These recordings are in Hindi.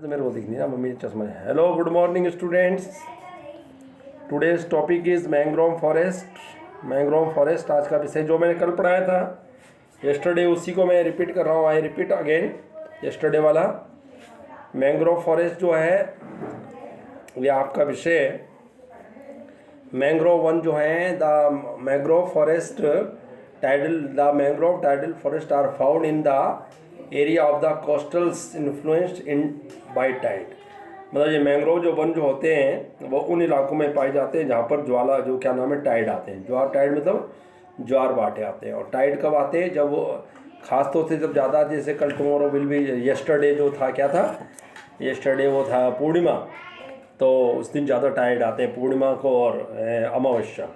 तो मेरे को दिख नहीं ना, मम्मी चश्मा है। Hello, good morning students. Today's topic is mangrove forest. Mangrove forest आज का विषय जो मैंने कल पढ़ाया था यस्टरडे, उसी को मैं रिपीट कर रहा हूँ। आई रिपीट अगेन यस्टरडे वाला। मैंग्रोव फॉरेस्ट जो है ये आपका विषय है। मैंग्रोव वन जो है the mangrove forest tidal the mangrove tidal forest are found in the area of the coastals influenced in by tide. मतलब ये मैंग्रोव जो वन जो होते हैं वो उन इलाकों में पाए जाते हैं जहाँ पर ज्वाला जो क्या नाम है टाइड आते हैं। ज्वार टाइड मतलब ज्वार बाटे आते हैं। और टाइड कब आते हैं? जब वो खास तौर से जब ज़्यादा, जैसे कल टुमारो विल बी, यस्टरडे जो था क्या था, यस्टरडे वो था पूर्णिमा, तो उस दिन ज़्यादा टाइड आते हैं पूर्णिमा को और अमावस्या।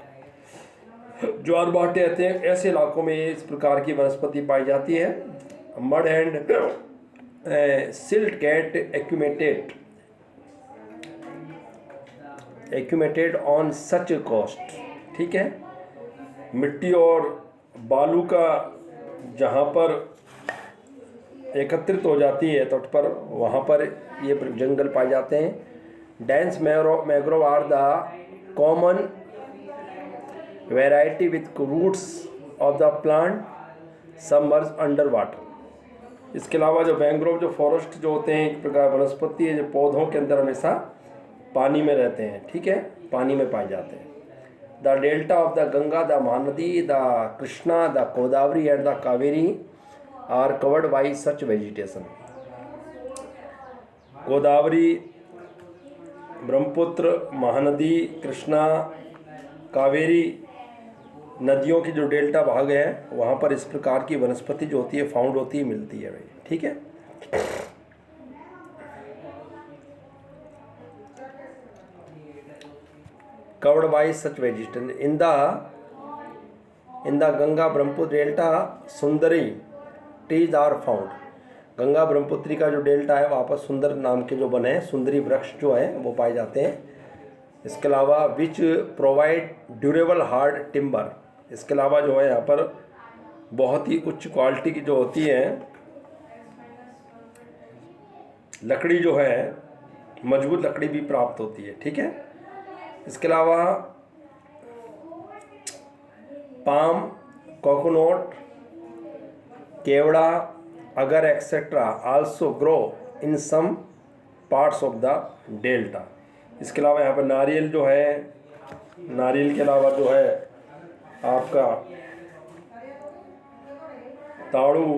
ज्वार बाटे आते हैं। ऐसे इलाकों में इस प्रकार की वनस्पति पाई जाती है। Mud and silt get accumulated on such coast. ठीक है, मिट्टी और बालू का जहाँ पर एकत्रित हो जाती है तट पर, वहाँ पर ये जंगल पाए जाते हैं। Dense mangrove are the common variety with roots of the plant submerge under water. इसके अलावा जो मैंग्रोव जो फॉरेस्ट जो होते हैं एक प्रकार वनस्पति है जो पौधों के अंदर हमेशा पानी में रहते हैं। ठीक है, पानी में पाए जाते हैं। The delta of the Ganga, the Mahanadi, the Krishna, the Godavari and the Kaveri are covered by such vegetation. Godavari, Brahmaputra, Mahanadi, Krishna, Kaveri नदियों की जो डेल्टा भाग है वहाँ पर इस प्रकार की वनस्पति जो होती है फाउंड होती है, मिलती है भाई। ठीक है, covered by such vegetation in the Ganga Brahmaputra delta Sundari trees are found. Ganga ब्रह्मपुत्री का जो डेल्टा है वहाँ पर सुंदर नाम के जो बने हैं सुंदरी वृक्ष जो हैं वो पाए जाते हैं। इसके अलावा which provide durable hard timber. इसके अलावा जो है यहाँ पर बहुत ही उच्च क्वालिटी की जो होती है लकड़ी जो है, मजबूत लकड़ी भी प्राप्त होती है। ठीक है, इसके अलावा palm, coconut, kewda, agar etcetera also grow in some parts of the delta. इसके अलावा यहाँ पर नारियल जो है, नारियल के अलावा जो है आपका ताड़ू,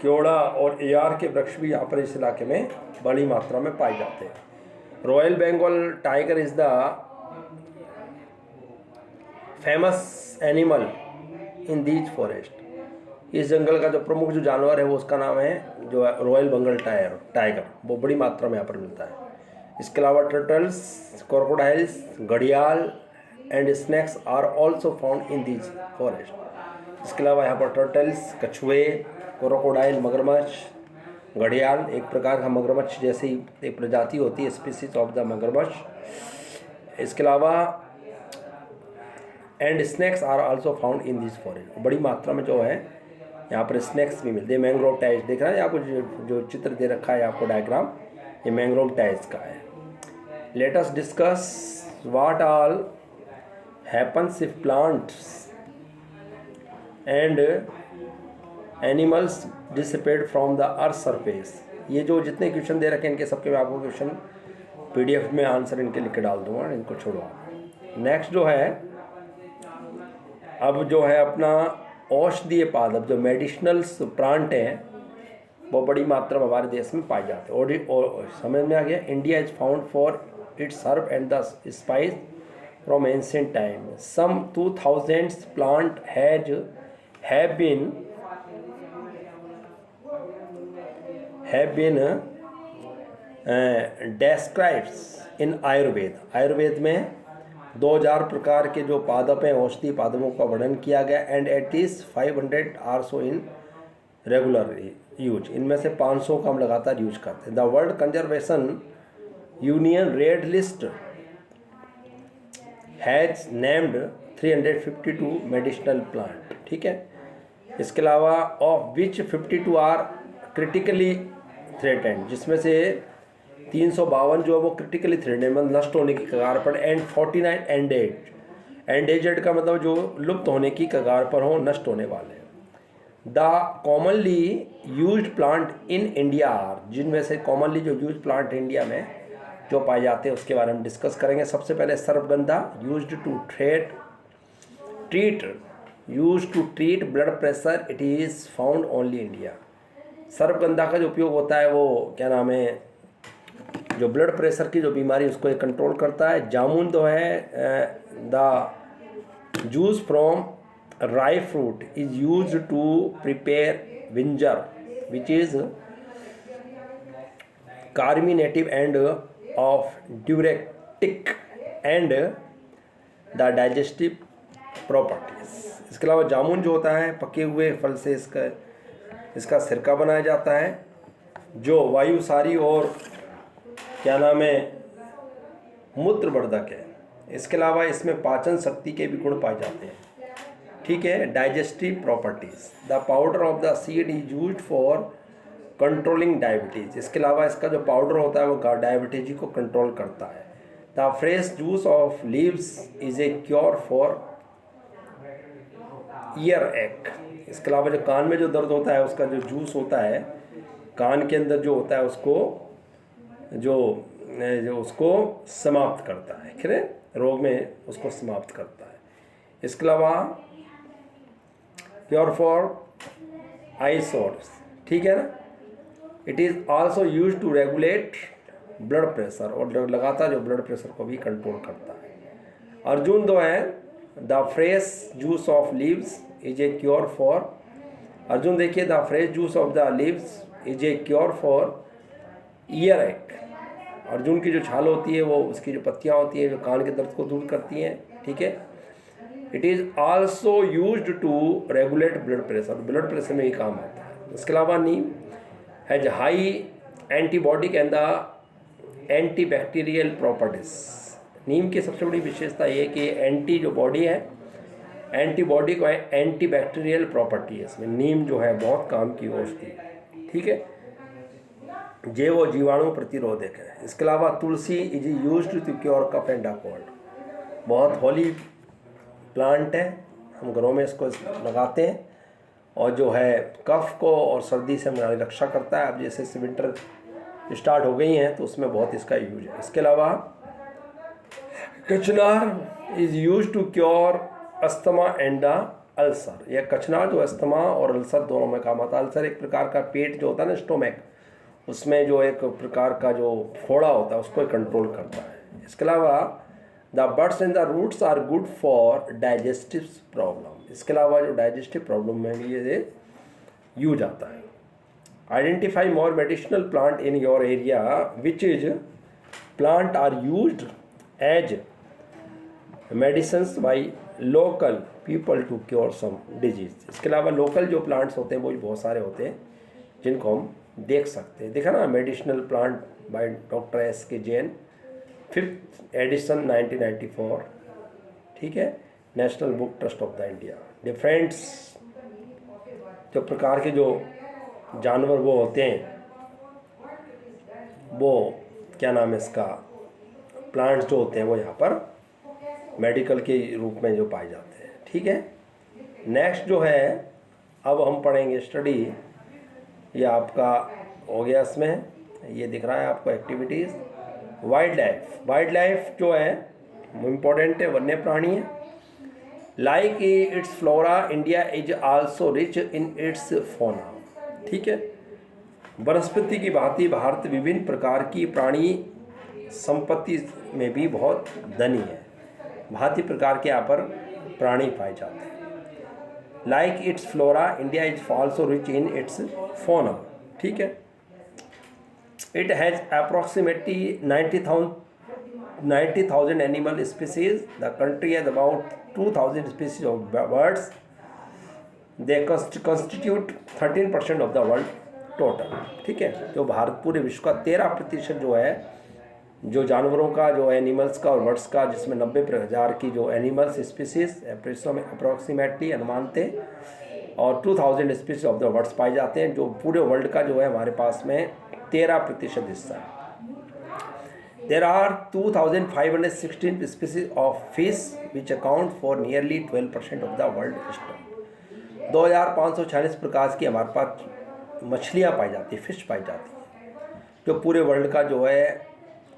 केवड़ा और एआर के वृक्ष भी यहाँ पर इस इलाके में बड़ी मात्रा में पाए जाते हैं। Royal Bengal tiger is the famous animal in these forest. इस जंगल का जो प्रमुख जो जानवर है वो उसका नाम है जो रॉयल बंगाल टाइगर, वो बड़ी मात्रा में यहाँ पर मिलता है। इसके अलावा टर्टल्स, क्रोकोडाइल्स, घड़ियाल and snakes are also found in these forest. इसके अलावा यहाँ पर टर्टल्स, कछुए, क्रोकोडाइल, मगरमच्छ, घड़ियाल एक प्रकार का मगरमच्छ जैसी एक प्रजाति होती है, स्पीसीज ऑफ द मगरमच्छ। इसके अलावा and snakes are also found in this forest. बड़ी मात्रा में जो है यहाँ पर स्नैक्स भी मिलते हैं। मैंग्रोव टाइज देख रहे हैं आपको, जो चित्र दे रखा है आपको डायग्राम, ये मैंग्रोव टाइज का है। Let us discuss what all happens if plants and animals dissipate from the earth surface. ये जो जितने क्वेश्चन दे रखे हैं इनके सबके मैं आपको क्वेश्चन पीडीएफ में आंसर इनके लिख के डाल दूंगा, इनको छोड़ो। नेक्स्ट जो है अब जो है अपना औषधीय पादप जो मेडिसिनल्स प्लांट हैं वो बड़ी मात्रा में हमारे देश में पाए जाते हैं। और समझ में आ गया, India is found for its herb and the spice from ancient time. Some 2000 plant have been described in Ayurveda. Ayurveda में 2000 प्रकार के जो पादप हैं, औषधि पादपों का वर्णन किया गया। And at least 500 are so in regular use. इनमें से 500 का हम लगातार यूज करते हैं। The world conservation union red list has named 352 medicinal plant. ठीक है, इसके अलावा of which 52 are critically threatened, जिसमें से 352 जो है वो क्रिटिकली थ्रेटेड मतलब नष्ट होने की कगार पर, एंड 49 एंडेजर्ड का मतलब जो लुप्त होने की कगार पर हो, नष्ट होने वाले। The commonly used plant in India are, जिनमें से कॉमनली जो यूज प्लांट इंडिया में जो पाए जाते हैं उसके बारे में डिस्कस करेंगे। सबसे पहले sarpagandha, used to treat blood pressure, it is found only India. Sarpagandha का जो उपयोग होता है वो क्या नाम है, जो ब्लड प्रेशर की जो बीमारी उसको ये कंट्रोल करता है। जामुन तो है the juice from ripe fruit is used to prepare vinegar which is carminative and of diuretic and the digestive properties. इसके अलावा जामुन जो होता है पके हुए फल से इसका सिरका बनाया जाता है जो वायुसारी और क्या नाम है मूत्रवर्धक है। इसके अलावा इसमें पाचन शक्ति के भी गुण पाए जाते हैं। ठीक है, digestive properties, the powder of the seed is used for controlling diabetes. इसके अलावा इसका जो पाउडर होता है वो डायबिटीज को कंट्रोल करता है। The fresh juice of leaves is a cure for year एक। इसके अलावा जो कान में जो दर्द होता है उसका जो जूस होता है कान के अंदर जो होता है उसको जो उसको समाप्त करता है, खैर रोग में उसको समाप्त करता है। इसके अलावा क्योर फॉर आई सोर्स, ठीक है ना। It is also use to regulate blood pressure, और लगातार जो ब्लड प्रेशर को भी कंट्रोल करता है। अर्जुन दो है the fresh juice of leaves is a cure for, Arjun देखिए the fresh juice of the leaves is a cure for earache. Arjun की जो छाल होती है वो उसकी जो पत्तियाँ होती है जो कान के दर्द को दूर करती हैं, ठीक है। It is also used to regulate blood pressure, blood pressure में ही काम आता है। इसके अलावा neem has high antibiotic and the antibacterial properties. नीम की सबसे बड़ी विशेषता ये कि एंटी जो बॉडी है एंटीबॉडिक और एंटीबैक्टीरियल प्रॉपर्टी है इसमें। नीम जो है बहुत काम की औषधि है, ठीक है, जे वो जीवाणु प्रतिरोधक है। इसके अलावा tulsi is used to cure cough and cold, बहुत होली प्लांट है, हम घरों में इसको लगाते हैं और जो है कफ को और सर्दी से हमारी रक्षा करता है। अब जैसे विंटर स्टार्ट हो गई हैं तो उसमें बहुत इसका यूज है। इसके अलावा कचनार is use to cure asthma and the ulcer. यह कचनार जो अस्थमा और अल्सर दोनों में काम आता है। अल्सर एक प्रकार का पेट जो होता है ना स्टोमक, उसमें जो एक प्रकार का जो फोड़ा होता है उसको कंट्रोल करता है। इसके अलावा the buds and the roots are good for digestive problem. इसके अलावा जो डाइजेस्टिव प्रॉब्लम में भी ये यूज आता है। Identify more medicinal plant in your area which is plant are used as medicines by local people to cure some disease. इसके अलावा लोकल जो प्लांट्स होते हैं वो भी बहुत सारे होते हैं जिनको हम देख सकते हैं। देखा ना, medicinal plant by doctor S.K. Jain, 5th edition 1994, ठीक है, national book trust of the India. Different जो प्रकार के जो जानवर वो होते हैं वो क्या नाम है इसका, प्लांट्स जो होते हैं वो यहाँ पर मेडिकल के रूप में जो पाए जाते हैं, ठीक है। नेक्स्ट जो है अब हम पढ़ेंगे स्टडी, ये आपका हो गया, इसमें ये दिख रहा है आपको एक्टिविटीज़। वाइल्ड लाइफ जो है वो इम्पोर्टेंट है, वन्य प्राणी है। Like it's flora India is also rich in its फोना, ठीक है। वनस्पति की भांति भारत विभिन्न प्रकार की प्राणी संपत्ति में भी बहुत धनी है। भांति प्रकार के यहाँ पर प्राणी पाए जाते हैं। Like it's flora India is also rich in its फोना, ठीक है। It has approximately 90,000 animal species. The country has about 2,000 species of birds. They constitute 13% of the world total, ठीक है। तो भारत पूरे विश्व का 13% जो है जो जानवरों का जो एनिमल्स का और बर्ड्स का, जिसमें 90,000 की जो एनिमल्स स्पीसीज अप्रॉक्सीमेटली अनुमान थे और 2,000 स्पीसीज ऑफ द बर्ड्स पाए जाते हैं, जो पूरे वर्ल्ड का जो है हमारे पास में 13% हिस्सा है। There are 2516 species of fish which account for nearly 12% of the world stock. 2546 प्रकार की हमारे पास मछलियाँ पाई जाती है, फिश पाई जाती है, जो पूरे वर्ल्ड का जो है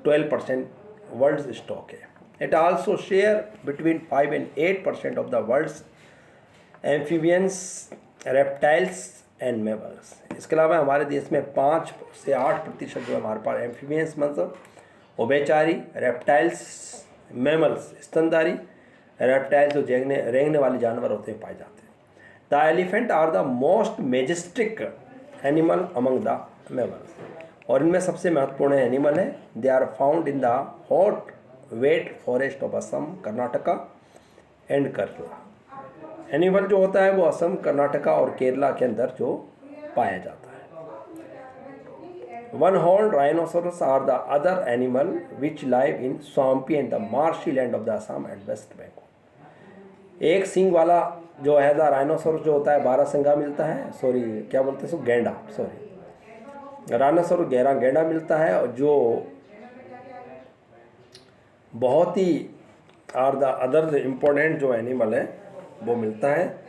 12% वर्ल्ड स्टॉक है। It also share between 5 and 8% of the world's amphibians, reptiles and mammals. इसके अलावा हमारे देश में 5 से 8% जो हमारे पास एम्फीबियंस मतलब उभयचारी, रेप्टाइल्स, मेमल्स स्तनधारी, रेप्टाइल्स जो रेंगने वाले जानवर होते हैं पाए जाते हैं। The elephant are the most majestic animal among the mammals, और इनमें सबसे महत्वपूर्ण एनिमल है। They are found in the hot wet forest of Assam, Karnataka and Kerala. Animal जो होता है वो असम, कर्नाटका और केरला के अंदर जो पाया जाता है। One horn rhinoceros are the other animal which live in swampy and the marshy land of the Assam and West Bengal. एक सींग वाला जो है द राइनोसोरस जो होता है 12 सिंगा मिलता है, सॉरी क्या बोलते हैं सो गेंडा, सॉरी राइनोसोरस गेंडा मिलता है, और जो बहुत ही आर द अदर इम्पोर्टेंट जो एनिमल है वो मिलता है।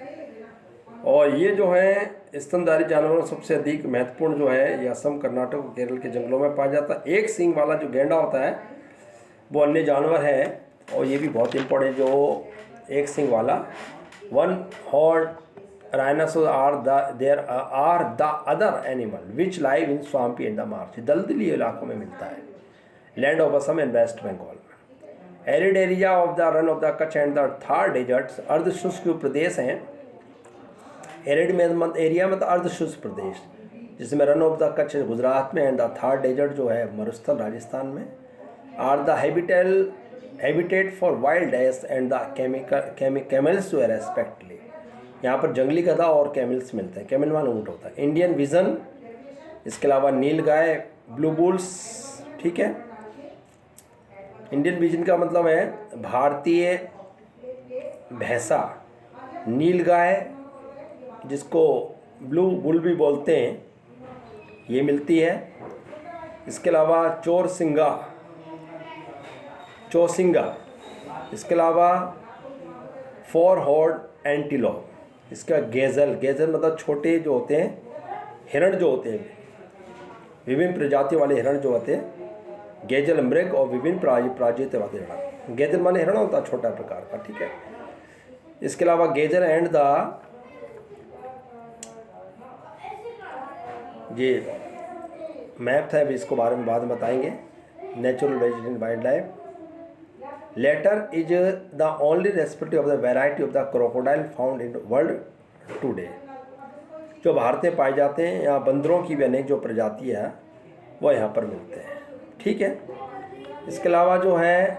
और ये जो है स्तनधारी जानवरों सबसे अधिक महत्वपूर्ण जो है ये असम, कर्नाटक और केरल के जंगलों में पाया जाता है। एक सींग वाला जो गेंडा होता है वो अन्य जानवर है, और ये भी बहुत इम्पोर्टेंट जो एक सींग वाला one horn rhinoceros are the other animal which live in swampy and the marsh, दलदली इलाकों में मिलता है, land of Assam and West Bengal. Arid area of the Rann of the Kutch and the Thar deserts, अर्धशुष्क प्रदेश हैं। एरिड में एरिया मतलब अर्धशुष्क प्रदेश, जिसमें रन ऑफ द कच्छ गुजरात में एंड द थार डेजर्ट जो है मरुस्थल राजस्थान में। Are the habitat for wild ass and the camels जो है रेस्पेक्टली। यहाँ पर जंगली गधा और कैमल्स मिलते हैं, कैमल वाला ऊँट होता है। इंडियन विजन, इसके अलावा नील गाय, ब्लू बुल्स, ठीक है। इंडियन विजन का मतलब है भारतीय भैंसा, नील गाय जिसको ब्लू बुल भी बोलते हैं, ये मिलती है। इसके अलावा चौसिंगा, इसके अलावा फोर हॉर्न एंटीलोप, इसका गेजल मतलब छोटे जो होते हैं हिरण जो होते हैं, विभिन्न प्रजातियों वाले हिरण जो होते हैं, गेजल मृग और विभिन्न प्रजाति वाले हिरण। गेजल माने हिरण होता है छोटा प्रकार का, ठीक है। इसके अलावा गेजल एंड द ये मैप था, अभी इसको बारे में बाद में बताएंगे। Natural vegetarian wild life latter is the only respective of the variety of the crocodile found in world today. जो भारत में पाए जाते हैं, यहाँ बंदरों की भी अनेक जो प्रजाति है वो यहाँ पर मिलते हैं, ठीक है। इसके अलावा जो है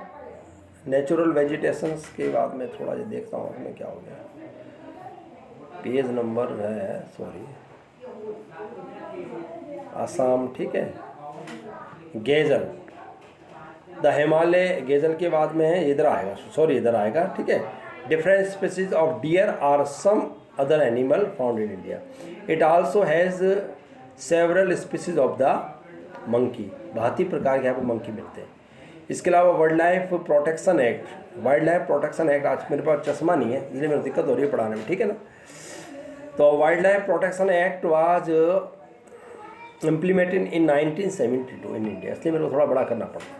नेचुरल वेजिटेशंस के बाद में थोड़ा ये देखता हूँ उसमें क्या हो गया, पेज नंबर है, सॉरी, असम, ठीक है। गेजल, द हिमालय, गेजल के बाद में है इधर आएगा, सॉरी इधर आएगा, ठीक है। Different species of deer are some other animal found in India. It also has several species of the monkey, बहुत ही प्रकार के यहाँ पर मंकी मिलते हैं। इसके अलावा वाइल्ड लाइफ प्रोटेक्शन एक्ट, आज मेरे पास चश्मा नहीं है इसलिए मेरी दिक्कत हो रही है पढ़ाने में, ठीक है ना। तो wild life protection act was implemented in 1972 in India, इसलिए मेरे को थोड़ा बड़ा करना पड़ता है।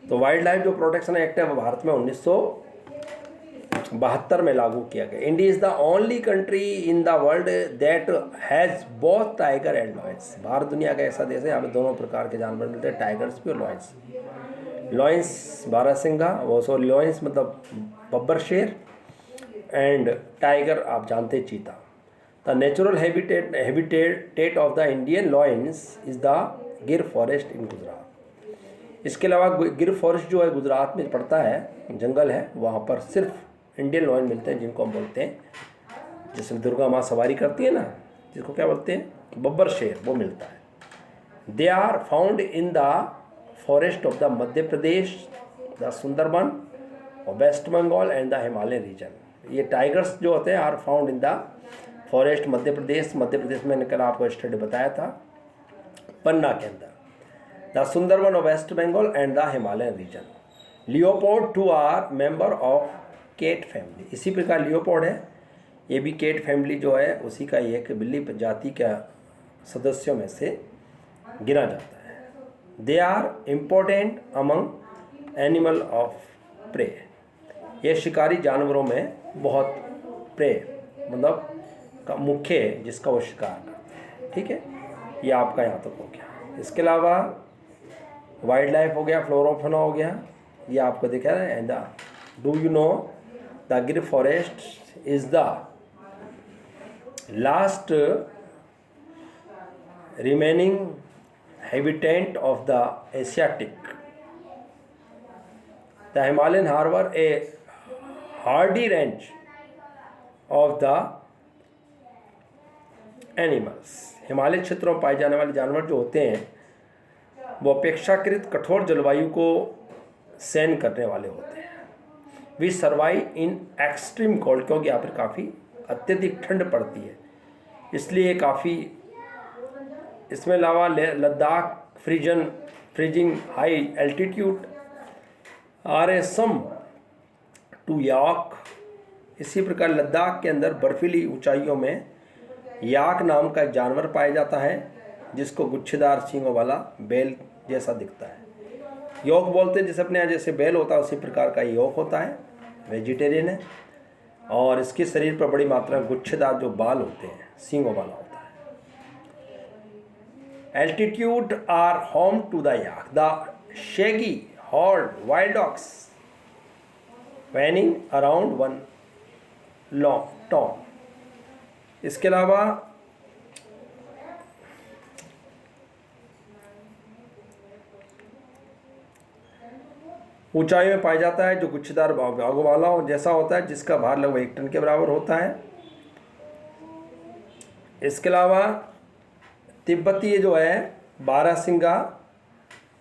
तो वाइल्ड लाइफ जो प्रोटेक्शन एक्ट है वो भारत में 1972 में लागू किया गया। India is the only country in the world that has both tiger and lions. Bharat दुनिया का ऐसा देश है यहाँ पे दोनों प्रकार के जानवर मिलते हैं, टाइगर्स भी और लॉयंस। लॉयंस बारहसिंगा, वो सॉरी लॉयंस मतलब बब्बर शेर, एंड टाइगर आप जानते चीता। The natural habitat of the Indian lions is the Gir forest इन गुजरात। इसके अलावा गिर फॉरेस्ट जो है गुजरात में पड़ता है, जंगल है, वहाँ पर सिर्फ इंडियन लॉयन मिलते हैं, जिनको हम बोलते हैं, जिसमें दुर्गा माँ सवारी करती है ना, जिसको क्या बोलते हैं, बब्बर शेर, वो मिलता है। They are found in the forest of the Madhya Pradesh, the Sundarban और West Bengal and the Himalayan region. ये टाइगर्स जो होते हैं are found in the forest Madhya Pradesh में, मैंने कल आपको स्टडी बताया था पन्ना के अंदर। The Sundarban of West Bengal and the Himalayan region. Leopard 2 are member of cat family. इसी प्रकार लियोपोर्ड है, ये भी केट फैमिली जो है उसी का एक बिल्ली प्रजाति का सदस्यों में से गिना जाता है। They are important among animal of prey. ये शिकारी जानवरों में बहुत प्रे मतलब का मुख्य है जिसका वो शिकार करते हैं। ठीक है, ये आपका यहाँ तक हो गया। इसके अलावा वाइल्ड लाइफ हो गया, फ्लोरोफोना हो गया, ये आपको दिखा रहा है। And do you know the Gir forest is the last remaining habitat of the Asiatic. The Himalayan harbor a hardy range of the animals. Himalaya क्षेत्रों में पाए जाने वाले जानवर जो होते हैं वो अपेक्षाकृत कठोर जलवायु को सहन करने वाले होते हैं। We survive in extreme cold, क्योंकि यहाँ पर काफ़ी अत्यधिक ठंड पड़ती है, इसलिए काफ़ी इसमें अलावा Ladakh freezing high altitude are a home to yak. इसी प्रकार लद्दाख के अंदर बर्फीली ऊंचाइयों में याक नाम का एक जानवर पाया जाता है जिसको गुच्छेदार सींगों वाला बैल जैसा दिखता है। योक बोलते हैं, जैसे अपने यहाँ जैसे बैल होता है उसी प्रकार का योक होता है। वेजिटेरियन है और इसके शरीर पर बड़ी मात्रा में गुच्छेदार जो बाल होते हैं सींगों वाला होता है। Altitude are home to the yak, the shaggy horned wild ox, weighing around 1 ton. इसके अलावा ऊंचाई में पाया जाता है जो गुच्छेदार भागों वाला हो जैसा होता है, जिसका भार लगभग 1 टन के बराबर होता है। इसके अलावा तिब्बती जो है बारहसिंगा,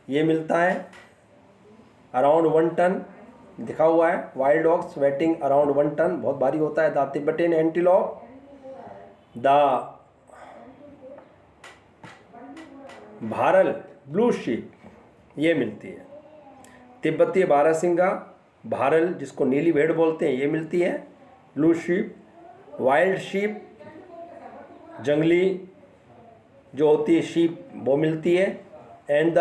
ये मिलता है अराउंड 1 टन दिखा हुआ है। Wild dogs weighting around 1 ton, बहुत भारी होता है। The Tibetan antelope, the bharal blue sheep, ये मिलती है। तिब्बती बारहसिंगा, भारल जिसको नीली भेड़ बोलते हैं, ये मिलती है। ब्लू शीप, वाइल्ड शीप जंगली जो होती है शीप वो मिलती है। एंड द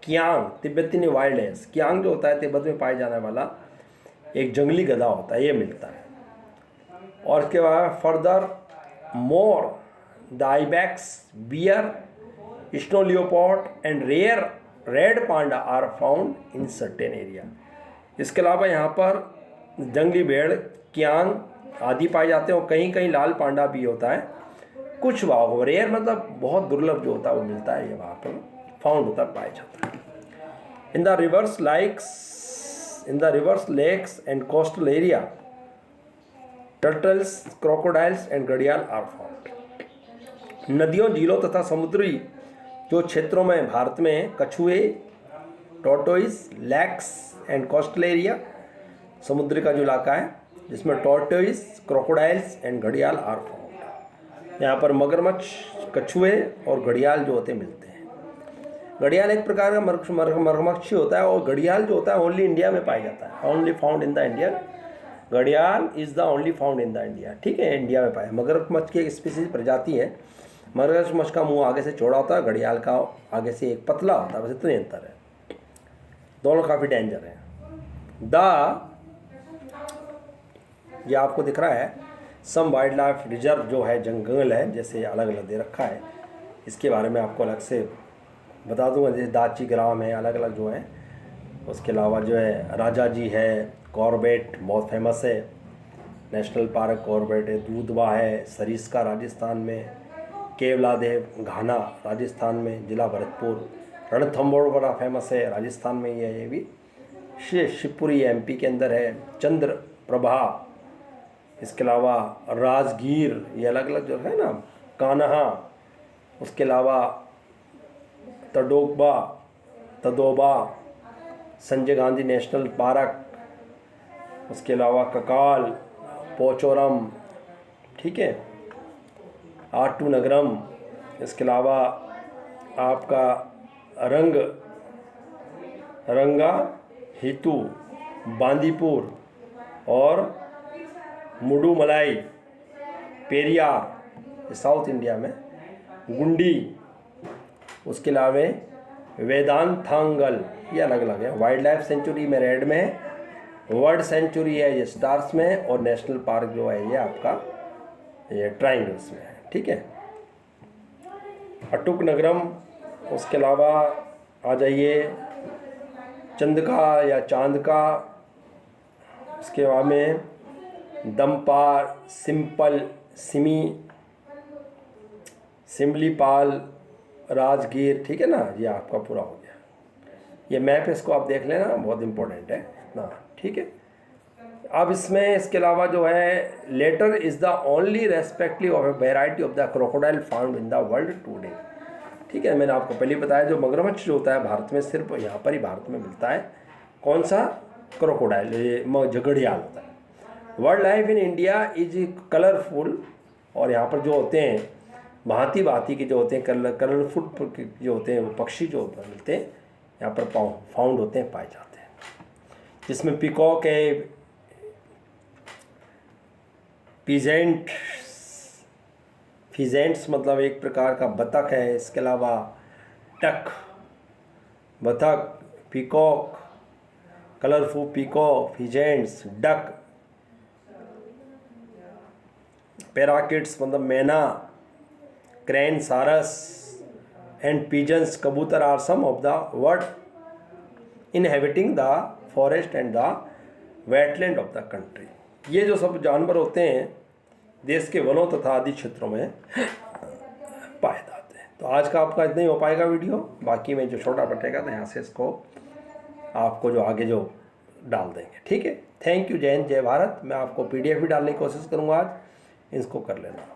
कियांग, तिब्बती वाइल्ड है। कियांग जो होता है तिब्बत में पाया जाने वाला एक जंगली गधा होता है, ये मिलता है। और इसके बाद furthermore the ibex, bear, snow leopard and rare red panda are found in certain area. इसके अलावा यहाँ पर जंगली भेड़, कियांग आदि पाए जाते हैं और कहीं कहीं लाल पांडा भी होता है। कुछ भागों रेयर मतलब बहुत दुर्लभ जो होता है वो मिलता है, ये वहाँ पर फाउंड होता है, पाया जाता है। In the rivers lakes and coastal area turtles, crocodiles and घड़ियाल आर फाउंड। नदियों, झीलों तथा समुद्री जो क्षेत्रों में भारत में कछुए, tortoise, lakhs and coastal area, समुद्र का जो इलाका है जिसमें टॉर्टोइस, क्रोकोडाइल्स एंड घड़ियाल आर फाउंड। यहाँ पर मगरमच्छ, कछुए और घड़ियाल जो होते मिलते हैं। घड़ियाल एक प्रकार का मगरमच्छ होता है और घड़ियाल जो होता है ओनली इंडिया में पाया जाता है, only found in the India. घड़ियाल is the only found in the India. ठीक है, इंडिया में पाया। मगरमच्छ की एक स्पीसीज प्रजाति है। मगरमच्छ का मुंह आगे से चौड़ा होता है, घड़ियाल का आगे से एक पतला होता है, बस इतना ही अंतर है। दोनों काफ़ी डेंजर हैं। ये आपको दिख रहा है सम वाइल्ड लाइफ रिजर्व जो है जंगल है, जैसे अलग अलग दे रखा है, इसके बारे में आपको अलग से बता दूंगा। जैसे दाची ग्राम है, अलग अलग जो है। उसके अलावा जो है राजा जी है, कॉर्बेट बहुत फेमस है, नेशनल पार्क कॉर्बेट है। दूधवा है सरिस्का राजस्थान में, केवलादेव घाना राजस्थान में, जिला भरतपुर। रणथंबोर बड़ा फेमस है राजस्थान में, ये भी। शिवपुरी एमपी के अंदर है। चंद्र प्रभा, इसके अलावा राजगीर, ये अलग अलग जो है ना, कान्हा। उसके अलावा तडोबा, संजय गांधी नेशनल पार्क। उसके अलावा ककाल, पोचोरम, ठीक है, आट्टू नगरम। इसके अलावा आपका रंग रंगा, हितू, बांदीपुर और मुडुमलाई, पेरियार साउथ इंडिया में, गुंडी, उसके अलावा वेदांथांगल, ये अलग अलग है। वाइल्ड लाइफ सेंचुरी में रेड में है, वर्ल्ड सेंचुरी है ये स्टार्स में, और नेशनल पार्क जो है ये आपका ये ट्राइंगल्स में है। ठीक है, अटुक नगरम, उसके अलावा आ जाइए चंदका या चांद का, उसके बाद में दमपार, सिंपल, सिमी, सिमलीपाल, राजगीर। ठीक है ना, ये आपका पूरा हो गया। ये मैप है, इसको आप देख लेना, बहुत इंपॉर्टेंट है ना। ठीक है, अब इसमें इसके अलावा जो है latter is the only respective of a variety of the crocodile found in the world today. ठीक है, मैंने आपको पहले बताया जो मगरमच्छ जो होता है भारत में सिर्फ यहाँ पर ही भारत में मिलता है। कौन सा? क्रोकोडाइल, ये झगड़ियाल होता है। World life in India is colourful, और यहाँ पर जो होते हैं भांति भांति के जो होते हैं कलरफुल जो होते हैं वो पक्षी जो मिलते हैं यहाँ पर फाउंड होते हैं, पाए जाते हैं, जिसमें पिकॉक है, फिजेंट्स मतलब एक प्रकार का बतख है, इसके अलावा टक, बतख, peacock, colourful peacock, pheasants, duck, parakeets मतलब मैना, क्रेन, सारस एंड पिजन्स, कबूतर are some of the bird inhabiting the forest and the wetland of the country. ये जो सब जानवर होते हैं देश के वनों तथा आदि क्षेत्रों में पाए जाते हैं। तो आज का आपका इतना ही हो पाएगा वीडियो, बाकी में जो छोटा बटेगा तो यहाँ से इसको आपको जो आगे जो डाल देंगे। ठीक है, थैंक यू, जय हिंद, जय भारत। मैं आपको PDF भी डालने की कोशिश करूँगा आज, इसको कर लेना।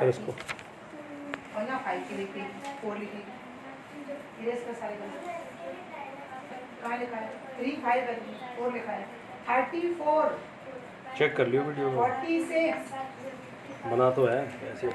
इसको चेक कर लियो वीडियो में, 46 बना तो है ऐसे।